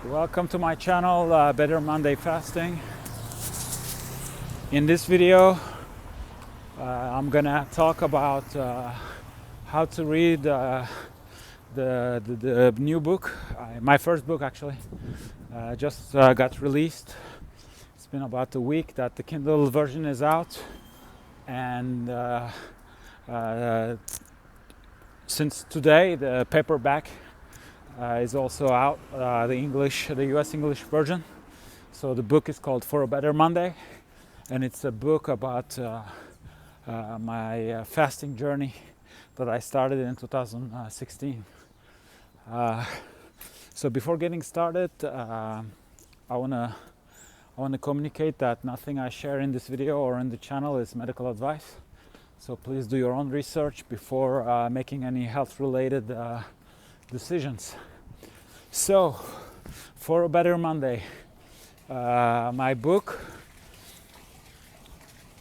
Welcome to my channel, Better Monday Fasting. In this video, I'm gonna talk about how to read the new book, my first book actually, just got released. It's been about a week that the Kindle version is out, and since today the paperback is also out, the US English version. So the book is called For a Better Monday, and it's a book about my fasting journey that I started in 2016. So before getting started, I wanna communicate that nothing I share in this video or in the channel is medical advice. So please do your own research before making any health-related decisions. So, For a Better Monday, my book,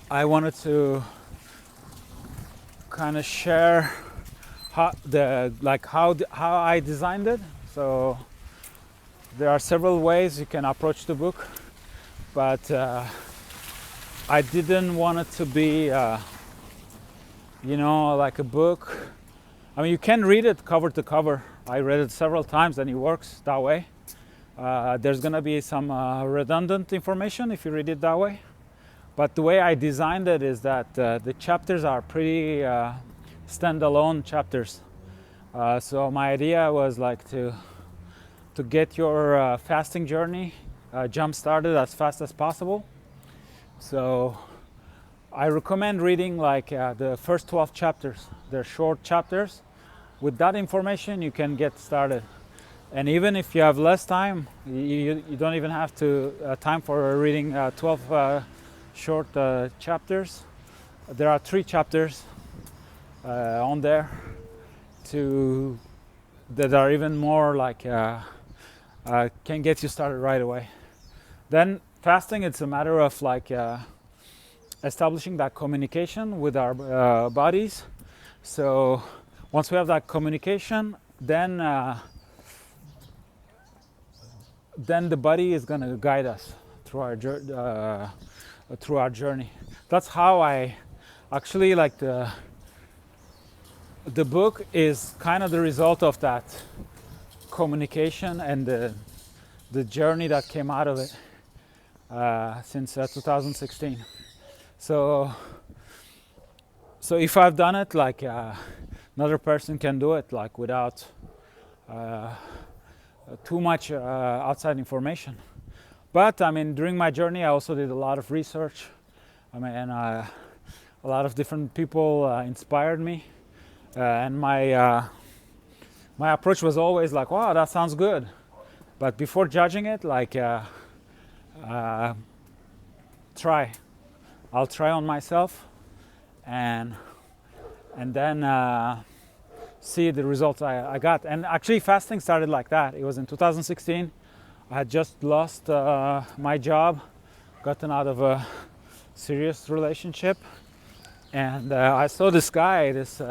I wanted to kind of share how I designed it. So there are several ways you can approach the book, but I didn't want it to be like a book. I mean, you can read it cover to cover. I read it several times and it works that way. There's gonna be some redundant information if you read it that way. But the way I designed it is that the chapters are pretty standalone chapters. So my idea was like to get your fasting journey jump started as fast as possible. So I recommend reading like the first 12 chapters. They're short chapters. With that information, you can get started. And even if you have less time, you don't even have to time for reading 12 short chapters. There are 3 chapters on there that are even more like can get you started right away. Then fasting, it's a matter of like establishing that communication with our bodies. So once we have that communication, then the body is going to guide us through our journey. That's how I actually like the book is kind of the result of that communication and the journey that came out of it since 2016. So if I've done it, like another person can do it, like without too much outside information. But I mean, during my journey, I also did a lot of research. I mean, a lot of different people inspired me, and my approach was always like, "Wow, that sounds good." But before judging it, like, I'll try on myself, and then see the results I got. And actually fasting started like that. It was in 2016. I had just lost my job, gotten out of a serious relationship, and I saw this guy, this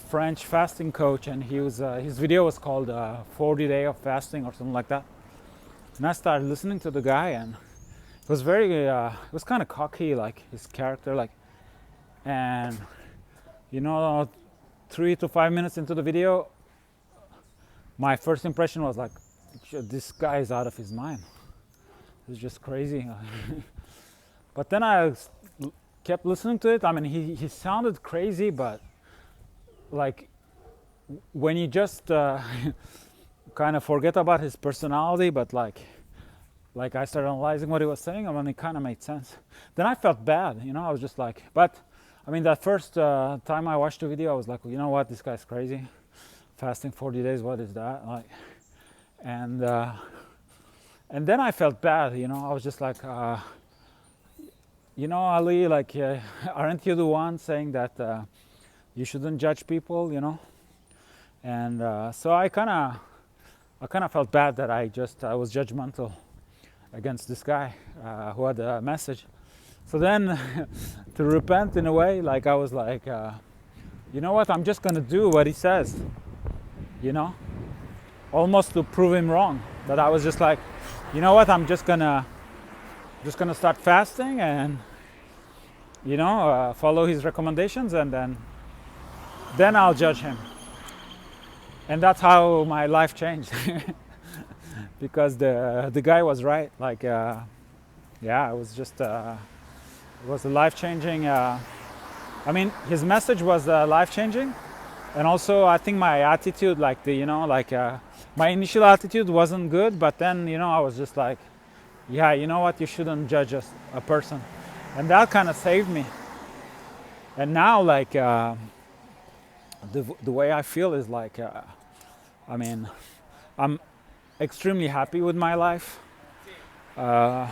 French fasting coach, and his video was called 40 Day of Fasting or something like that. And I started listening to the guy, and it was it was kind of cocky, like his character, like, and 3 to 5 minutes into the video, my first impression was like, this guy is out of his mind. He's just crazy. But then I kept listening to it. I mean, he sounded crazy, but like when you just kind of forget about his personality, but like I started analyzing what he was saying, I mean, it kind of made sense. Then I felt bad, I was just like, but I mean, that first time I watched the video, I was like, well, you know what, this guy's crazy. Fasting 40 days, what is that? Like, and then I felt bad, I was just like, Ali, like, aren't you the one saying that you shouldn't judge people, And so I kind of felt bad that I was judgmental against this guy who had a message. So then to repent in a way, like I was like, you know what, I'm just gonna do what he says, almost to prove him wrong. That I was just like, you know what, I'm just gonna start fasting and follow his recommendations, and then I'll judge him. And that's how my life changed. Because the guy was right. Like it was just it was a life-changing. I mean, his message was life-changing, and also I think my attitude, like my initial attitude wasn't good, but then I was just like, yeah, you know what, you shouldn't judge a person, and that kind of saved me. And now, like the way I feel is like, I mean, I'm extremely happy with my life. I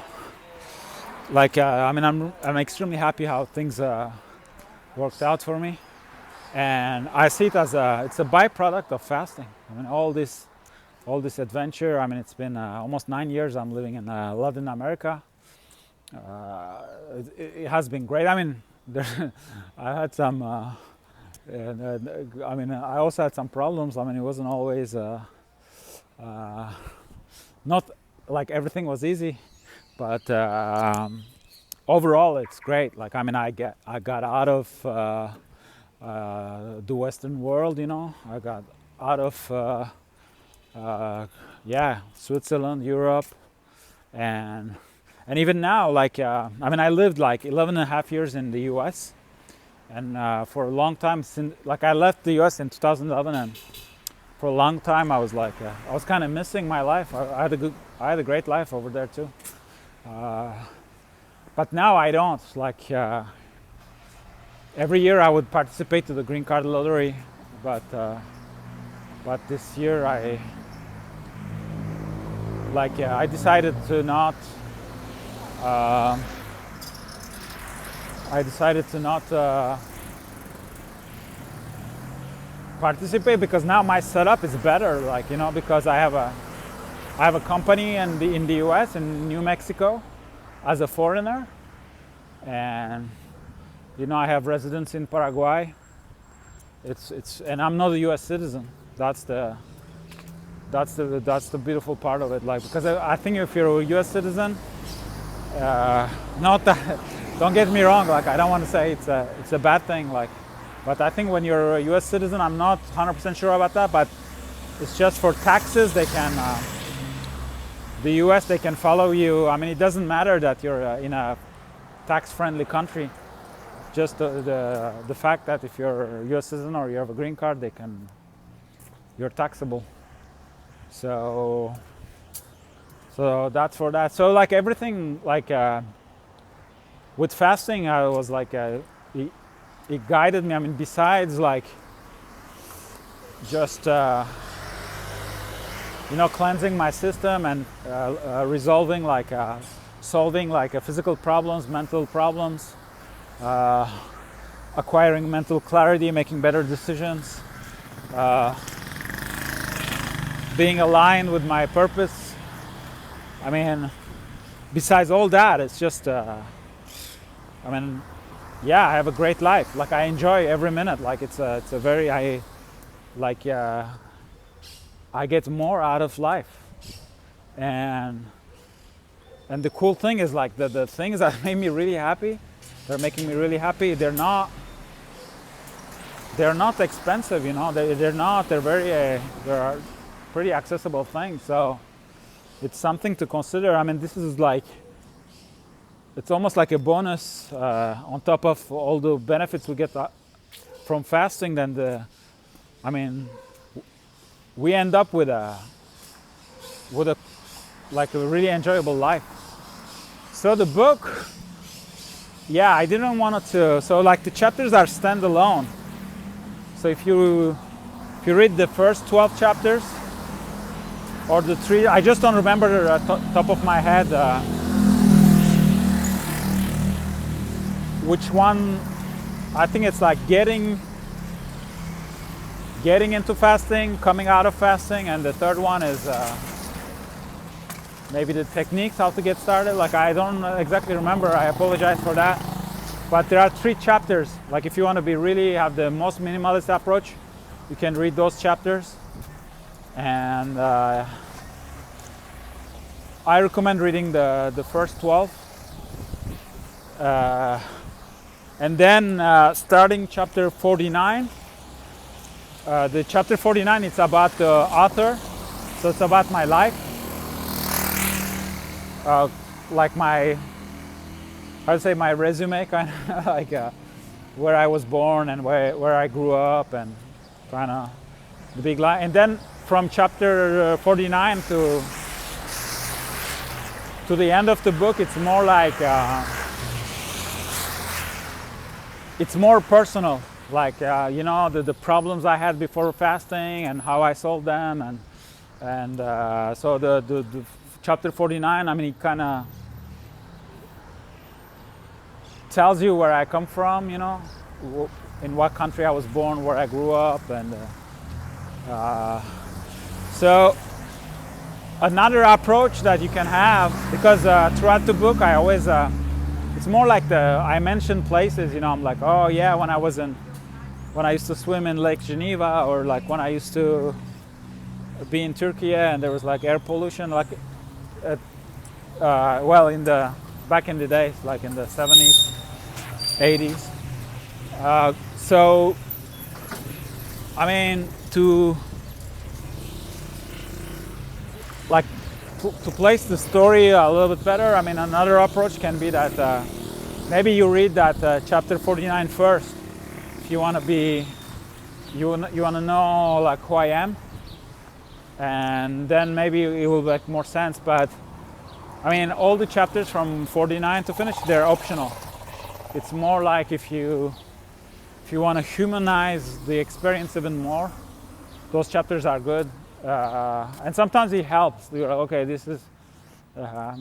mean, I'm extremely happy how things worked out for me, and I see it as it's a byproduct of fasting. I mean, all this adventure. I mean, it's been almost 9 years I'm living in Latin America. It has been great. I mean, I had some. I mean, I also had some problems. I mean, it wasn't always not like everything was easy, but overall it's great. Like, I mean, I got out of the Western world. I got out of Switzerland, Europe, and even now, like I mean, I lived like 11 and a half years in the U.S. and for a long time, since I left the U.S. in 2011, and for a long time I was like I was kind of missing my life. I had a great life over there too, but now I don't. Like every year I would participate to the green card lottery, but this year I decided to not. Participate, because now my setup is better. Like, because I have a company in the U.S. in New Mexico as a foreigner, and I have residence in Paraguay. And I'm not a U.S. citizen. That's the beautiful part of it. Like, because I think if you're a U.S. citizen, not that, don't get me wrong. Like, I don't want to say it's a bad thing. Like, but I think when you're a U.S. citizen, I'm not 100% sure about that. But it's just for taxes. They can the U.S. they can follow you. I mean, it doesn't matter that you're in a tax-friendly country. Just the fact that if you're a U.S. citizen or you have a green card, you're taxable. So that's for that. So like everything, like with fasting, I was like it guided me. I mean, besides like just cleansing my system and resolving solving physical problems, mental problems, acquiring mental clarity, making better decisions, being aligned with my purpose. I mean, besides all that, it's just I have a great life. Like, I enjoy every minute. Like, it's a very I get more out of life. And the cool thing is, like, the things that made me really happy, they're making me really happy. They're not expensive, they're pretty accessible things. So it's something to consider. I mean, this is like, it's almost like a bonus on top of all the benefits we get from fasting. Then we end up with a really enjoyable life. So the book, I didn't want it to. So like the chapters are standalone. So if you read the first 12 chapters or the 3, I just don't remember the top of my head which one. I think it's like getting into fasting, coming out of fasting, and the third one is maybe the techniques, how to get started. Like, I don't exactly remember. I apologize for that. But there are 3 chapters. Like, if you want to have the most minimalist approach, you can read those chapters. and I recommend reading the first 12, and then starting chapter 49. The chapter 49, it's about the author, so it's about my life, like my, I'd say my resume, kind of like where I was born and where I grew up, and kind of the big line. And then from chapter 49 to the end of the book, it's more like it's more personal, like you know, the problems I had before fasting and how I solved them, and so the chapter 49, I mean, it kind of tells you where I come from, you know, in what country I was born, where I grew up, and so another approach that you can have, because throughout the book I always it's more like I mention places, you know, I'm like, oh yeah, when I used to swim in Lake Geneva, or like when I used to be in Turkey and there was like air pollution, like well, back in the days, like in the 70s, 80s. So I mean, to place the story a little bit better, I mean, another approach can be that maybe you read that chapter 49 first, if you want to be, you want to know like who I am, and then maybe it will make more sense. But I mean, all the chapters from 49 to finish, they're optional. It's more like if you want to humanize the experience even more, those chapters are good. And sometimes it helps. You're like, okay, this is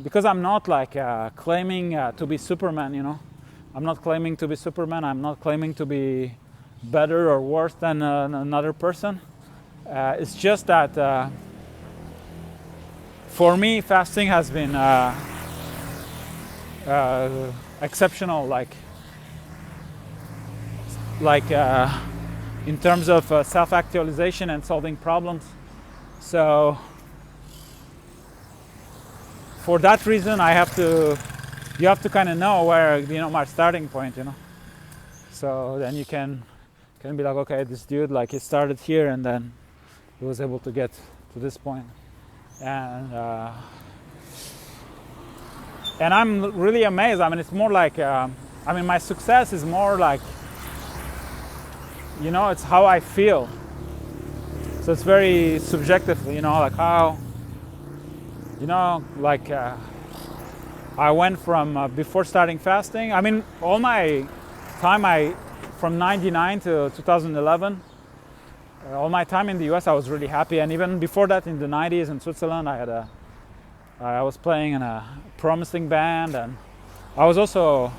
because I'm not like claiming to be Superman, you know. I'm not claiming to be Superman. I'm not claiming to be better or worse than another person. It's just that for me, fasting has been exceptional, like in terms of self-actualization and solving problems. So for that reason, you have to kind of know where, you know, my starting point, you know. So then you can be like, okay, this dude, like, he started here and then he was able to get to this point. And I'm really amazed. I mean, it's more like, I mean, my success is more like, you know, it's how I feel. So it's very subjective, you know, like how, you know, like I went from before starting fasting. I mean, all my time, from 99 to 2011, all my time in the US, I was really happy. And even before that, in the 90s in Switzerland, I was playing in a promising band, and I was also,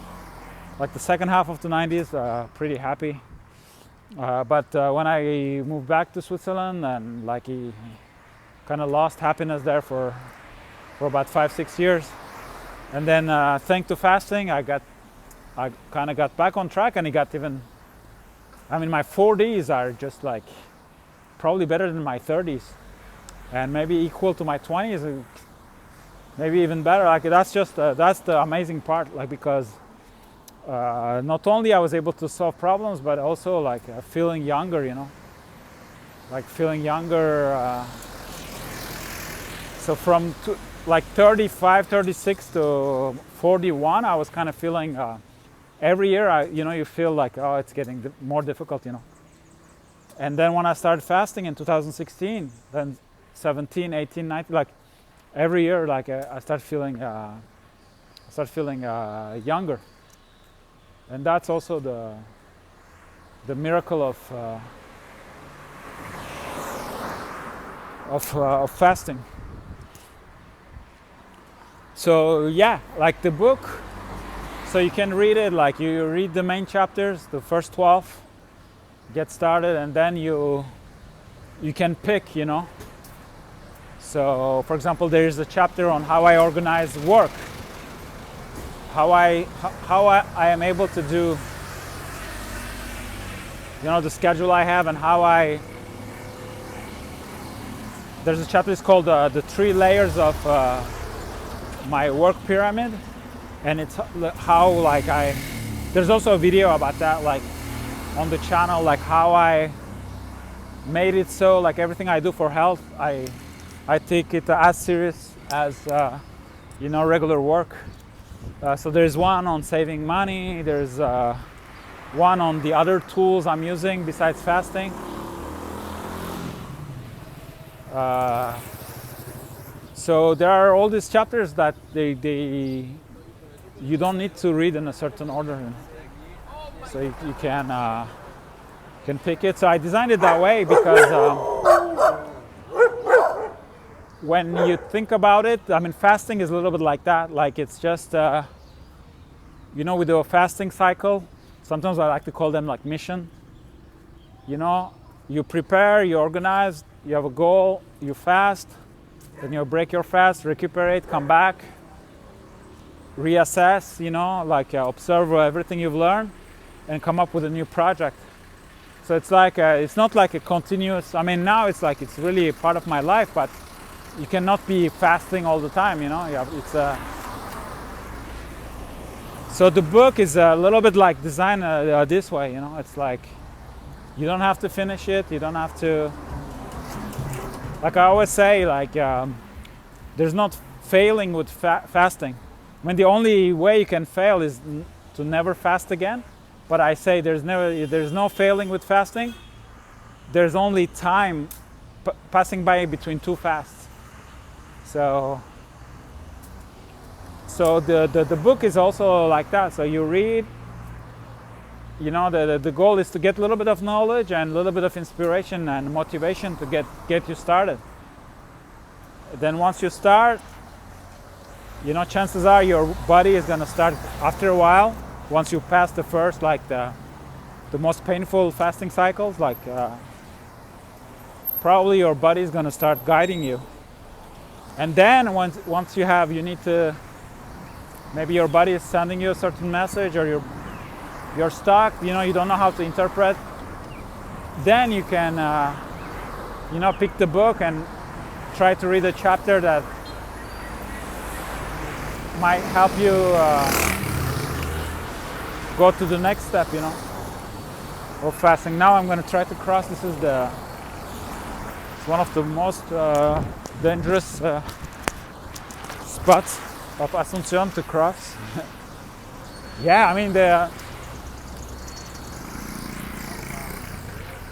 like, the second half of the 90s, pretty happy. But when I moved back to Switzerland, and like he kind of lost happiness there for about 5-6 years, and then thanks to fasting, I kind of got back on track, and it got even. I mean, my 40s are just like probably better than my 30s, and maybe equal to my 20s, maybe even better. Like that's the amazing part, like, because. Not only I was able to solve problems, but also like feeling younger, you know, like feeling younger. So from like 35, 36 to 41, I was kind of feeling every year, you know, you feel like, oh, it's getting more difficult, you know. And then when I started fasting in 2016, then 17, 18, 19, like every year, like I start feeling younger. And that's also the miracle of fasting. So yeah, like the book, so you can read it, like you read the main chapters, the first 12, get started, and then you can pick, you know. So for example, there is a chapter on how I organize work. How I am able to do, you know, the schedule I have, and how there's a chapter, it's called the 3 layers of my work pyramid, and it's how like there's also a video about that, like on the channel, like how I made it so like everything I do for health, I take it as serious as regular work. So there's one on saving money, there's one on the other tools I'm using besides fasting. So there are all these chapters that you don't need to read in a certain order, so you can pick it. So I designed it that way because when you think about it, I mean, fasting is a little bit like that. Like it's just we do a fasting cycle. Sometimes I like to call them like mission. You prepare, you organize, you have a goal, you fast, then you break your fast, recuperate, come back, reassess, observe everything you've learned and come up with a new project. So it's like it's not like a continuous, I mean, now it's like it's really a part of my life, but you cannot be fasting all the time, so the book is a little bit like designed this way, it's like you don't have to finish it, you don't have to, like I always say, like there's not failing with fasting. I mean, the only way you can fail is to never fast again. But I say there's no failing with fasting. There's only time passing by between 2 fasts. So the book is also like that. So you read, the goal is to get a little bit of knowledge and a little bit of inspiration and motivation to get you started. Then once you start, chances are your body is going to start after a while. Once you pass the first, like the most painful fasting cycles, like probably your body is going to start guiding you. And then once you need to, maybe your body is sending you a certain message, or you're stuck, you don't know how to interpret, then you can pick the book and try to read a chapter that might help you go to the next step, of fasting. Now I'm going to try to cross. This is it's one of the most dangerous spots of Asunción to cross. Yeah, I mean, the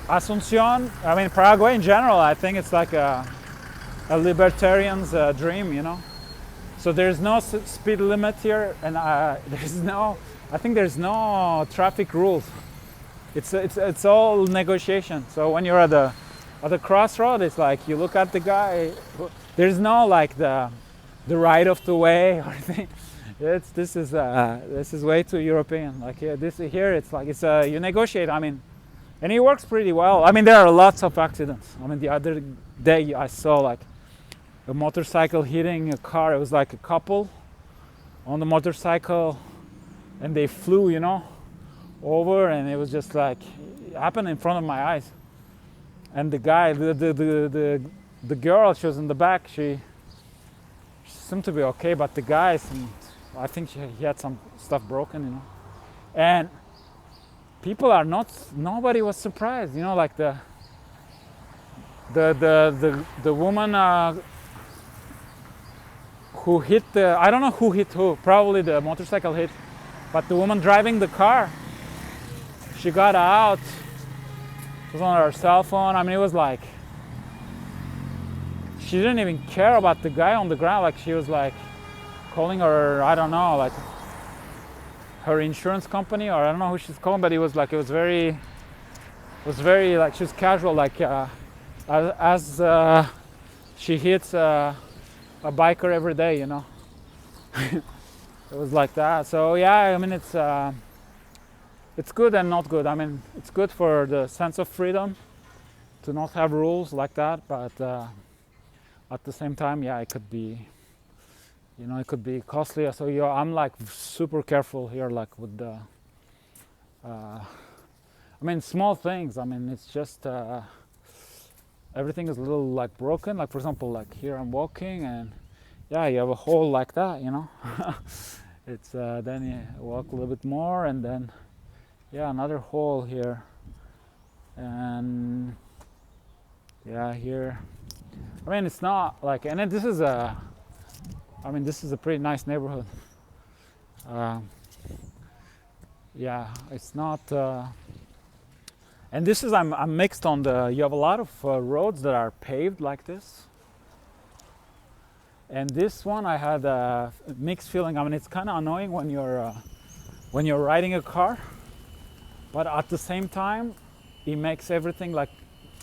Asunción, I mean, Paraguay in general, I think it's like a libertarian's dream, So there's no speed limit here, and I think there's no traffic rules. It's all negotiation. So when you're at the crossroad, it's like you look at the guy. There's no like the right of the way or anything. This is way too European. Like here it's like you negotiate. I mean, and it works pretty well. I mean, there are lots of accidents. I mean, the other day I saw like a motorcycle hitting a car. It was like a couple on the motorcycle, and they flew, over, and it was just like it happened in front of my eyes. And the guy, the girl, she was in the back. She seemed to be okay, but the guy, I think he had some stuff broken, And nobody was surprised, like the woman who hit I don't know who hit who, probably the motorcycle hit, but the woman driving the car, she got out, she was on her cell phone. I mean, it was like, she didn't even care about the guy on the ground, like she was like calling her, I don't know, like her insurance company, or I don't know who she's calling, but it was very like, she was casual, like as she hits a biker every day, It was like that. So yeah, I mean, it's good and not good. I mean, it's good for the sense of freedom to not have rules like that, but at the same time, yeah, it could be, it could be costly. So I'm like super careful here, like with the, I mean, small things. I mean, it's just everything is a little like broken. Like for example, like here I'm walking and yeah, you have a hole like that, you know. It's then you walk a little bit more and then yeah, another hole here, and yeah, here. I mean, it's not like, and then this is a, I mean, this is a pretty nice neighborhood. Yeah, it's not. And this is, I'm mixed on the. You have a lot of roads that are paved like this. And this one, I had a mixed feeling. I mean, it's kind of annoying when you're riding a car, but at the same time, it makes everything like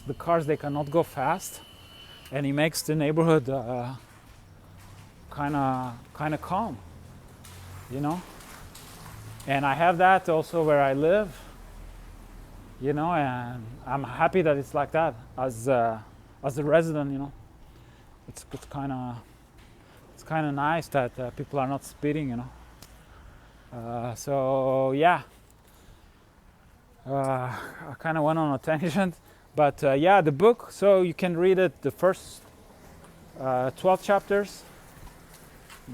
the cars, they cannot go fast, and it makes the neighborhood kind of calm, you know. And I have that also where I live, you know, and I'm happy that it's like that as a resident, you know. It's kind of nice that people are not speeding, you know. So yeah, I kind of went on a tangent, but yeah, the book. So you can read it, the first 12 chapters.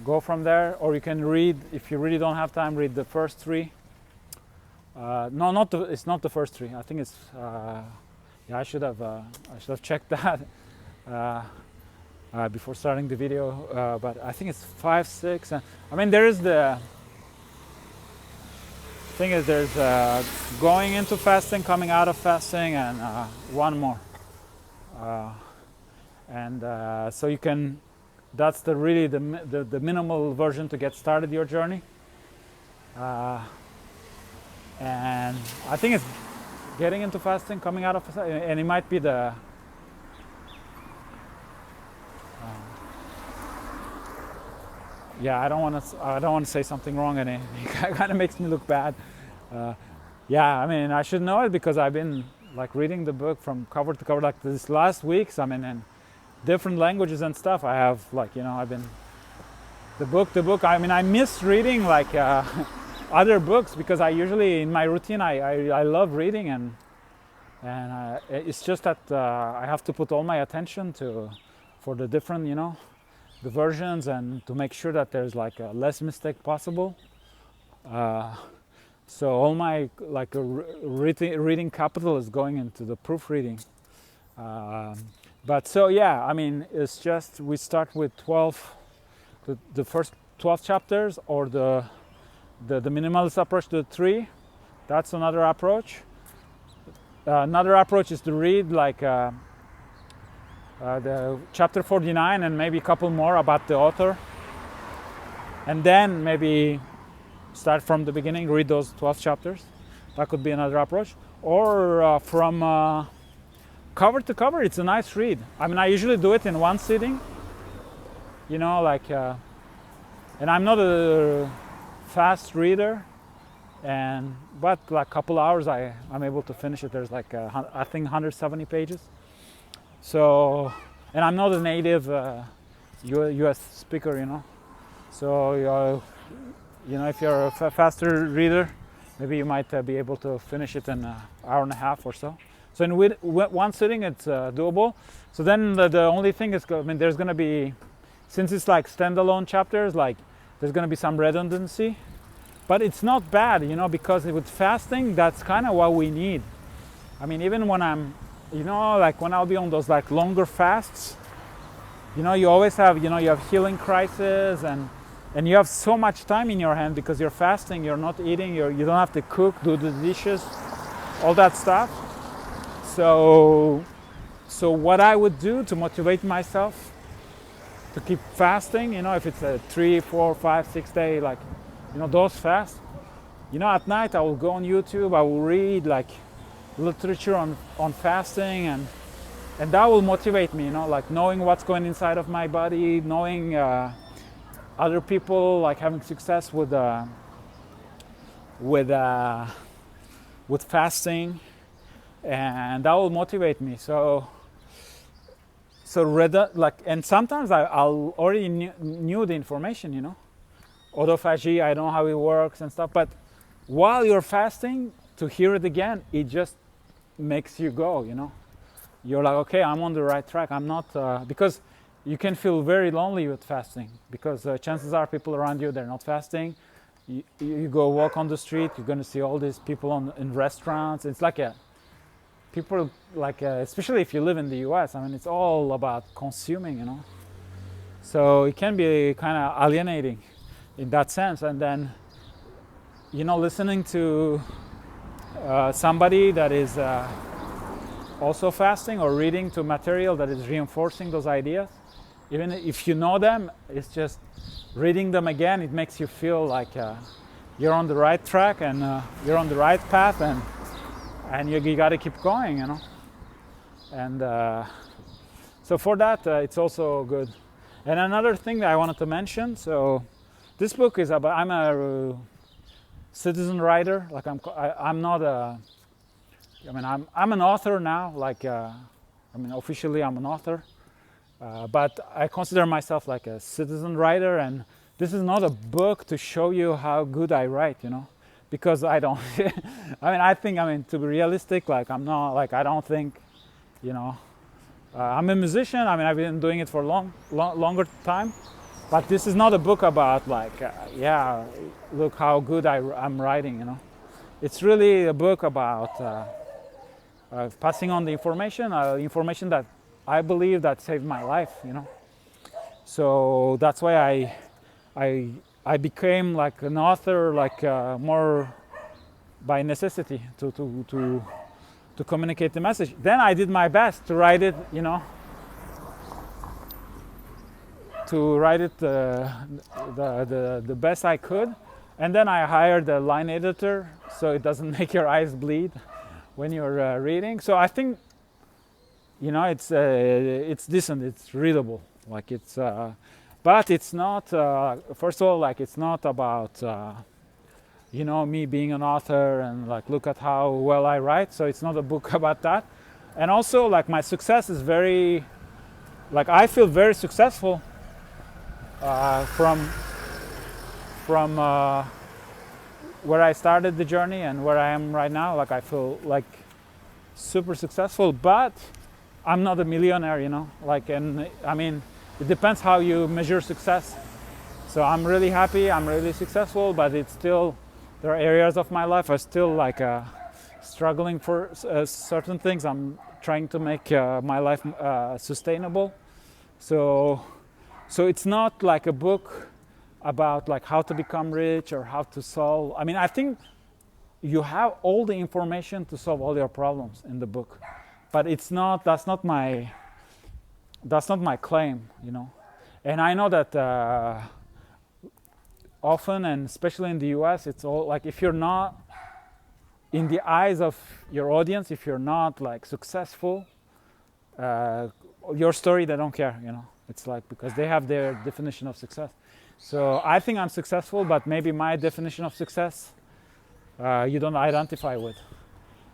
Go from there, or you can read, if you really don't have time, read the first 3. No, it's not the first 3. I think it's. Yeah, I should have checked that before starting the video. But I think it's 5, 6. And I mean, there is the thing is there's going into fasting, coming out of fasting, and one more. And so you can. That's the minimal version to get started your journey. And I think it's getting into fasting, coming out of fasting, and it might be the yeah, I don't want to say something wrong, and it kind of makes me look bad. Yeah, I mean, I should know it because I've been like reading the book from cover to cover like this last weeks. I mean, in different languages and stuff. I have like, you know, I've been the book. I mean, I miss reading like other books because I usually in my routine I love reading, and it's just that I have to put all my attention for the different, you know, the versions, and to make sure that there's like a less mistake possible. So all my like reading capital is going into the proofreading. But so yeah, I mean, it's just we start with 12, the first 12 chapters, or the minimalist approach to 3. That's another approach. Another approach is to read like the chapter 49 and maybe a couple more about the author, and then maybe start from the beginning, read those 12 chapters. That could be another approach. Or from cover to cover, it's a nice read. I mean, I usually do it in one sitting, you know, like, and I'm not a fast reader, but like a couple hours I'm able to finish it. There's like I think 170 pages. So, and I'm not a native US speaker, you know. So you know, if you're a faster reader, maybe you might be able to finish it in an hour and a half or so. So in one sitting, it's doable. So then the only thing is, I mean, there's going to be, since it's like standalone chapters, like there's going to be some redundancy, but it's not bad, you know, because with fasting, that's kind of what we need. I mean, even when I'm, you know, like when I'll be on those like longer fasts, you know, you always have, you know, you have healing crisis, and you have so much time in your hand because you're fasting, you're not eating, you don't have to cook, do the dishes, all that stuff. So what I would do to motivate myself to keep fasting, you know, if it's a 3, 4, 5, 6 day, like, you know, those fasts, you know, at night I will go on YouTube, I will read like literature on fasting, and that will motivate me, you know, like knowing what's going inside of my body, knowing other people like having success with fasting, and that will motivate me. So like, and sometimes I'll already knew the information, you know, autophagy, I know how it works and stuff, but while you're fasting, to hear it again, it just makes you go, you know. you're like, okay, I'm on the right track. I'm not, because you can feel very lonely with fasting, because chances are people around you, they're not fasting. You go walk on the street, you're going to see all these people in restaurants. It's like people, like, especially if you live in the US, I mean, it's all about consuming, you know. So it can be kind of alienating in that sense. And then, you know, listening to somebody that is also fasting, or reading to material that is reinforcing those ideas, even if you know them, it's just reading them again, it makes you feel like you're on the right track, and you're on the right path, and you got to keep going, you know. And so for that, it's also good. And another thing that I wanted to mention, so this book is about, I'm a citizen writer, like I'm not a, I mean, I'm an author now, like, I mean, officially I'm an author, but I consider myself like a citizen writer, and this is not a book to show you how good I write, you know, because I don't, I mean, to be realistic, like, I'm not, like, I don't think, you know, I'm a musician, I mean, I've been doing it for longer time, but this is not a book about, like, yeah, look how good I'm writing, you know. It's really a book about passing on the information that I believe that saved my life, you know. So that's why I became like an author, like more by necessity to communicate the message. Then I did my best to write it, you know, the best I could, and then I hired a line editor so it doesn't make your eyes bleed when you're reading. So I think, you know, it's decent, it's readable, like it's, but it's not. First of all, like, it's not about you know, me being an author and like look at how well I write. So it's not a book about that. And also, like, my success is very, like, I feel very successful from where I started the journey and where I am right now. Like, I feel like super successful, but I'm not a millionaire, you know, like, and I mean, it depends how you measure success. So I'm really happy, I'm really successful, but it's still, there are areas of my life I still like struggling for certain things. I'm trying to make my life sustainable. So it's not like a book about like how to become rich or how to solve. I mean, I think you have all the information to solve all your problems in the book, but it's not. That's not my claim, you know. And I know that often, and especially in the U.S., it's all like, if you're not in the eyes of your audience, if you're not like successful, your story, they don't care, you know. It's like, because they have their definition of success. So I think I'm successful, but maybe my definition of success you don't identify with.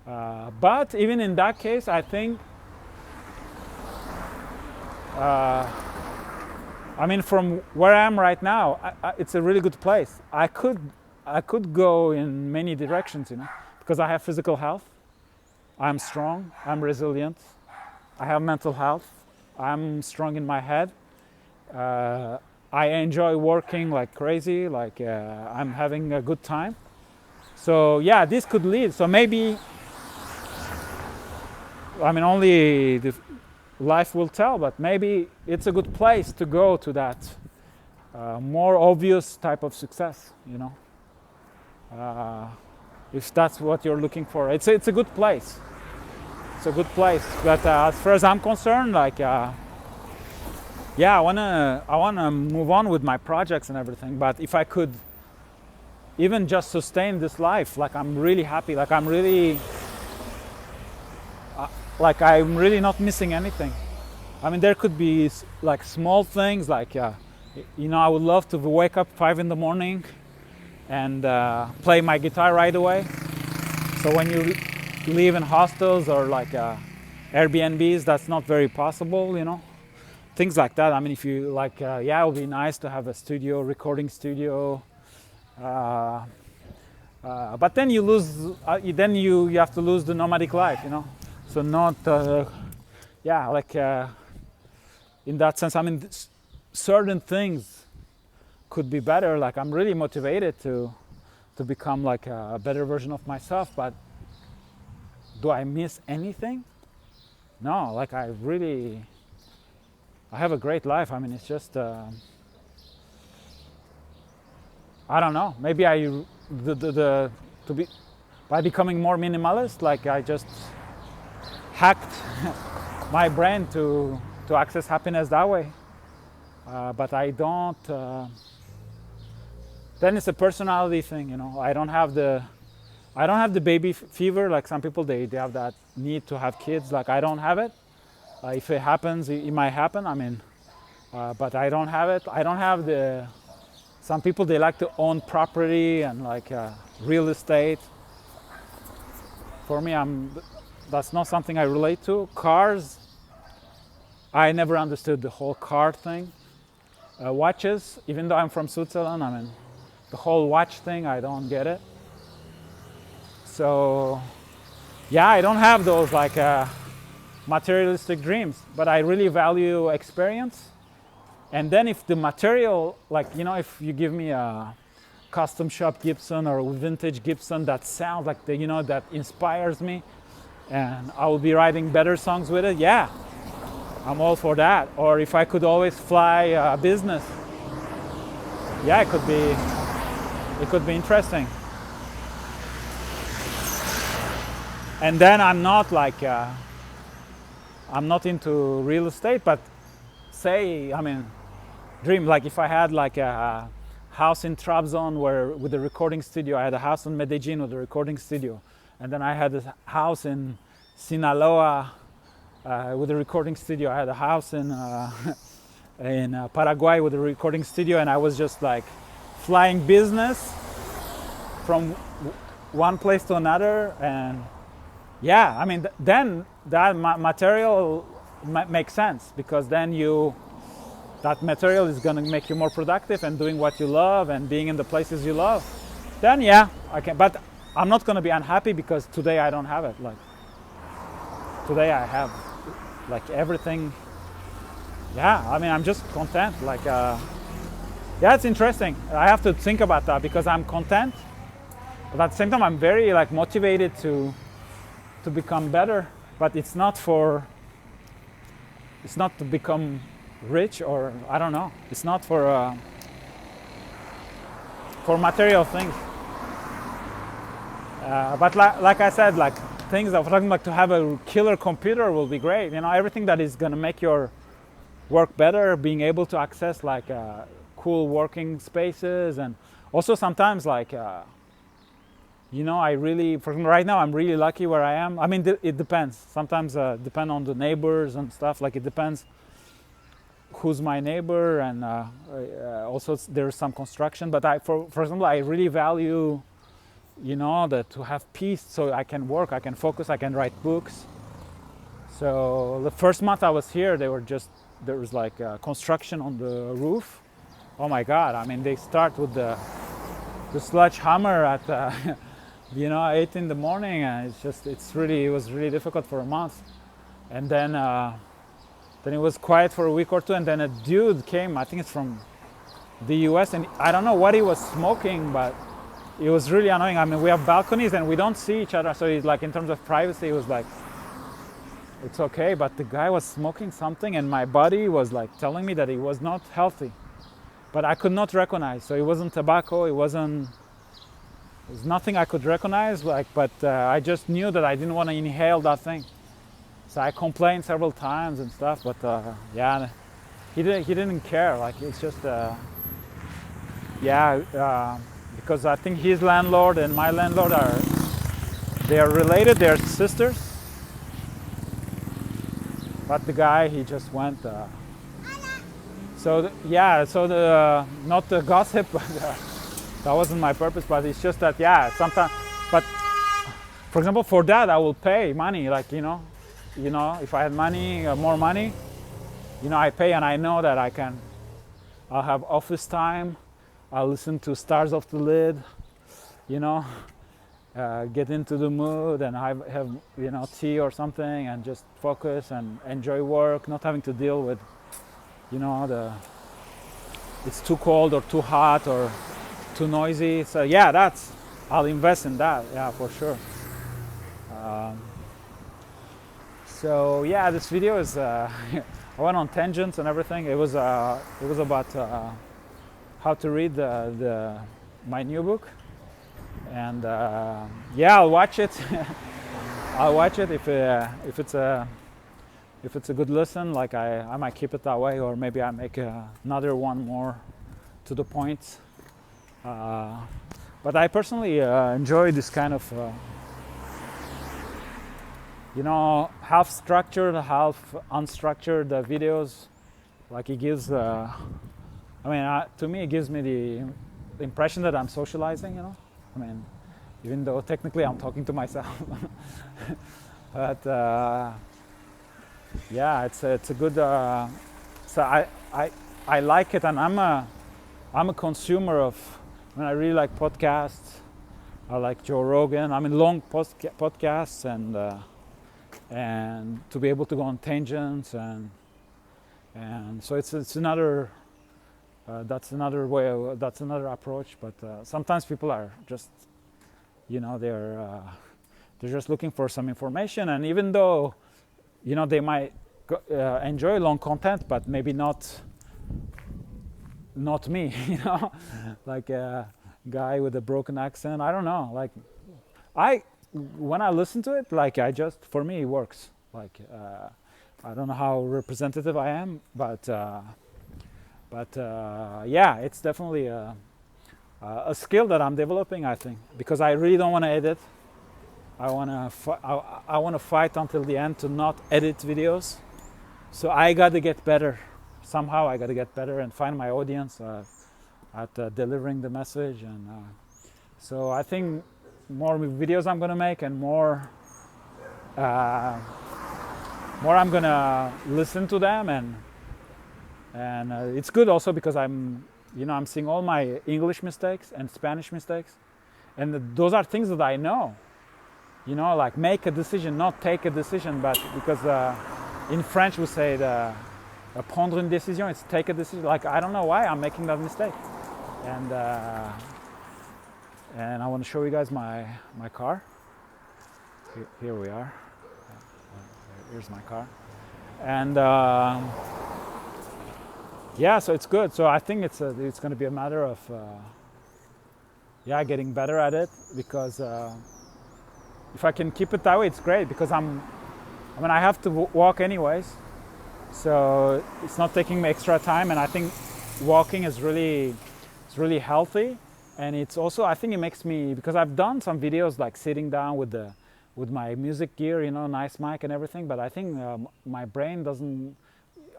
But even in that case, I think, I mean, from where I am right now, it's a really good place. I could go in many directions, you know, because I have physical health, I'm strong, I'm resilient, I have mental health, I'm strong in my head. I enjoy working like crazy, like I'm having a good time. So yeah, this could lead. So maybe, I mean, only the life will tell, but maybe it's a good place to go to that more obvious type of success, you know. If that's what you're looking for, it's a good place. It's a good place. But as far as I'm concerned, like, yeah, I wanna move on with my projects and everything. But if I could even just sustain this life, like, I'm really happy. Like, I'm really not missing anything. I mean, there could be like small things, like, you know, I would love to wake up 5 in the morning and play my guitar right away. So when you live in hostels or like Airbnbs, that's not very possible, you know. Things like that. I mean, if you like, yeah, it would be nice to have a studio, recording studio. But then you lose, then you have to lose the nomadic life, you know. So not yeah, like in that sense, I mean, certain things could be better. Like I'm really motivated to become like a better version of myself, but do I miss anything? No, like I have a great life. I mean, it's just I don't know. Maybe the to be by becoming more minimalist, like I just hacked my brain to access happiness that way. But I don't. Then it's a personality thing, you know. I don't have the baby fever like some people. They have that need to have kids. Like I don't have it. If it happens, it might happen. I mean, but I don't have it. I don't have the. Some people, they like to own property and like real estate. For me, that's not something I relate to. Cars, I never understood the whole car thing. Watches, even though I'm from Switzerland, I mean, the whole watch thing, I don't get it. So, yeah, I don't have those like materialistic dreams, but I really value experience. And then if the material, like, you know, if you give me a custom shop Gibson or a vintage Gibson that sounds like the, you know, that inspires me, and I will be writing better songs with it, yeah, I'm all for that. Or if I could always fly a business, yeah, it could be interesting. And then I'm not like I'm not into real estate, but say, I mean, dream like if I had like a house in Trabzon with a recording studio. I had a house in Medellin with a recording studio, and then I had a house in Sinaloa with a recording studio. I had a house in Paraguay with a recording studio, and I was just like flying business from one place to another. And yeah, I mean, then that material makes sense, because then that material is going to make you more productive and doing what you love and being in the places you love. Then yeah, I can. But I'm not going to be unhappy because today I don't have it. Like today I have like everything. Yeah, I mean, I'm just content. Like yeah, it's interesting. I have to think about that because I'm content, but at the same time I'm very like motivated to become better. But it's not to become rich, or I don't know. It's not for material things. But like I said, like things I'm talking about, to have a killer computer will be great. You know, everything that is going to make your work better, being able to access like cool working spaces, and also sometimes like you know, I really, for example, right now I'm really lucky where I am. I mean, it depends. Sometimes depend on the neighbors and stuff. Like it depends who's my neighbor, and also there's some construction. But for example, I really value, you know, that to have peace, so I can work, I can focus, I can write books. So the first month I was here, there was like construction on the roof. Oh my God! I mean, they start with the sledgehammer at you know, 8 in the morning, and it was really difficult for a month. And then it was quiet for a week or two, and then a dude came, I think it's from the US, and I don't know what he was smoking, but it was really annoying. I mean, we have balconies and we don't see each other, so it's like, in terms of privacy, it was like, it's okay, but the guy was smoking something, and my body was like telling me that it was not healthy, but I could not recognize. So it wasn't tobacco, it was nothing I could recognize, like, but I just knew that I didn't want to inhale that thing. So I complained several times and stuff, but yeah, he didn't care. Like, it's just yeah, because I think his landlord and my landlord are related, they're sisters. But the guy, he just went. So not the gossip, but that wasn't my purpose. But it's just that, yeah, sometimes. But for example, for that I will pay money. Like, you know, if I had money, more money, you know, I pay, and I know that I'll have office time. I'll listen to Stars Off the Lid, you know, get into the mood and have tea or something and just focus and enjoy work, not having to deal with the it's too cold or too hot or too noisy. So yeah, I'll invest in that, yeah, for sure. So yeah, this video is I went on tangents and everything. It was about how to read my new book, and yeah, I'll watch it. I'll watch it if it's a good listen. Like I might keep it that way, or maybe I make another one more to the point. But I personally enjoy this kind of half structured, half unstructured videos. Like it gives to me it gives me the impression that I'm socializing, I mean, even though technically I'm talking to myself. But yeah, it's a good so I like it, and I'm a consumer of, I really like podcasts. I like Joe Rogan. I mean, long podcasts, and to be able to go on tangents, and so it's another that's another way, that's another approach. But sometimes people are just they're just looking for some information, and even though they might enjoy long content, but maybe not me. Like a guy with a broken accent, I don't know, like when I listen to it, like for me it works. Like I don't know how representative I am, but yeah, it's definitely a skill that I'm developing, I think, because I really don't want to edit. I want to fight until the end to not edit videos. So I got to get better. Somehow I got to get better and find my audience at delivering the message. And so I think more videos I'm going to make, and more I'm going to listen to them, and it's good also because I'm seeing all my English mistakes and Spanish mistakes, and those are things that I know. Like make a decision, not take a decision, but because in French we say prendre une décision, it's take a decision. Like I don't know why I'm making that mistake, and I want to show you guys my car. Here we are. Here's my car, and yeah, so it's good. So I think it's going to be a matter of getting better at it, because if I can keep it that way, it's great, because I have to walk anyways, so it's not taking me extra time, and I think walking is really healthy, and it's also, I think it makes me, because I've done some videos like sitting down with my music gear, nice mic and everything, but I think my brain doesn't.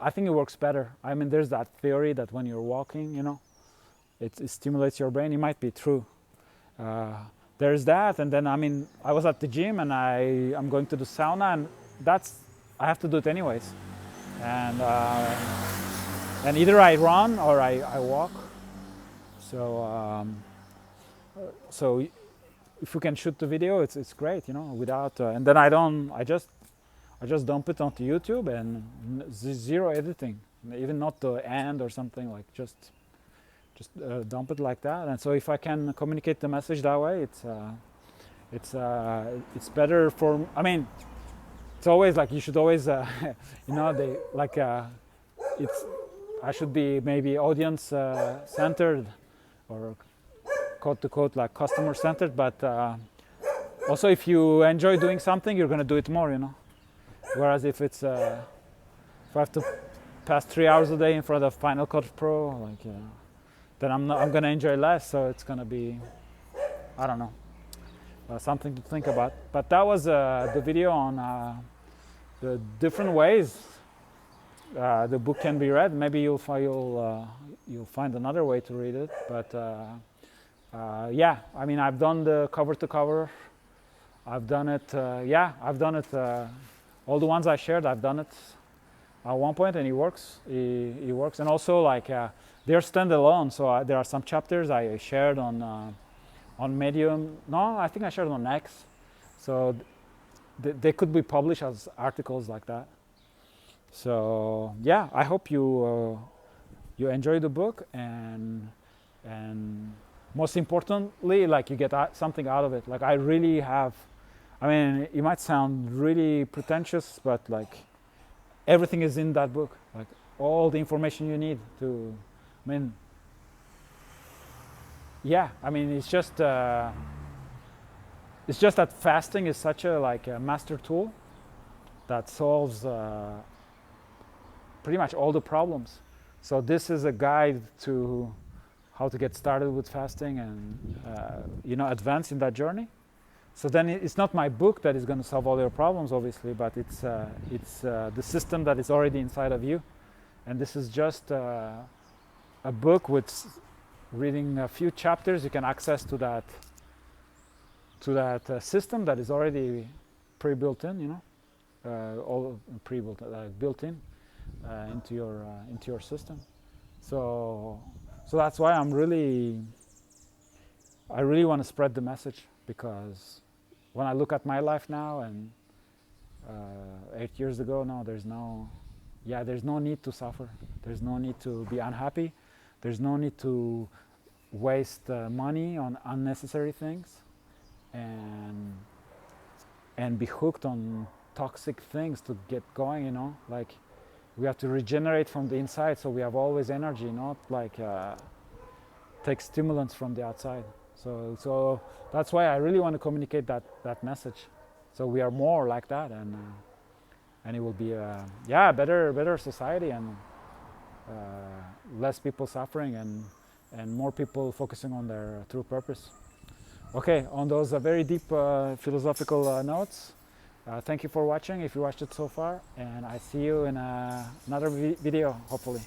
I think it works better. I mean, there's that theory that when you're walking, it stimulates your brain. It might be true. There's that, and then I was at the gym, and I'm going to the sauna, and I have to do it anyways, and either I run or I walk. So if you can shoot the video, it's great, without and then I just dump it onto YouTube, and zero editing, even not the end or something, like just dump it like that. And so if I can communicate the message that way, it's better for. It's always like you should always they like I should be maybe audience centered, or quote to quote like customer centered, but also if you enjoy doing something, you're going to do it more, Whereas if I have to pass 3 hours a day in front of Final Cut Pro, like then I'm going to enjoy less. So it's going to be, I don't know, something to think about. But that was the video on the different ways the book can be read. Maybe you'll find another way to read it. But yeah, I've done the cover to cover. I've done it. I've done it. All the ones I shared, I've done it at one point, and it works. It works, and also like they're standalone. So there are some chapters I shared on on Medium. No, I think I shared it on X. So they could be published as articles like that. So yeah, I hope you you enjoy the book, and most importantly, like, you get something out of it. Like, I really have, I mean, it might sound really pretentious, but like, everything is in that book. Like, all the information you need to, I mean, yeah, I mean, it's just that fasting is such a, like, a master tool that solves pretty much all the problems. So this is a guide to how to get started with fasting and advance in that journey. So then it's not my book that is going to solve all your problems, obviously, but it's the system that is already inside of you. And this is just a book with reading a few chapters. You can access to that system that is already pre-built in, all pre-built, built in into your system. So that's why I really want to spread the message, because when I look at my life now and 8 years ago, no, there's no need to suffer. There's no need to be unhappy. There's no need to waste money on unnecessary things and be hooked on toxic things to get going, like, we have to regenerate from the inside, so we have always energy, not like take stimulants from the outside. So that's why I really want to communicate that message, so we are more like that, and it will be a better society, and less people suffering, and more people focusing on their true purpose. Okay, on those very deep philosophical notes, thank you for watching, if you watched it so far, and I see you in another video, hopefully.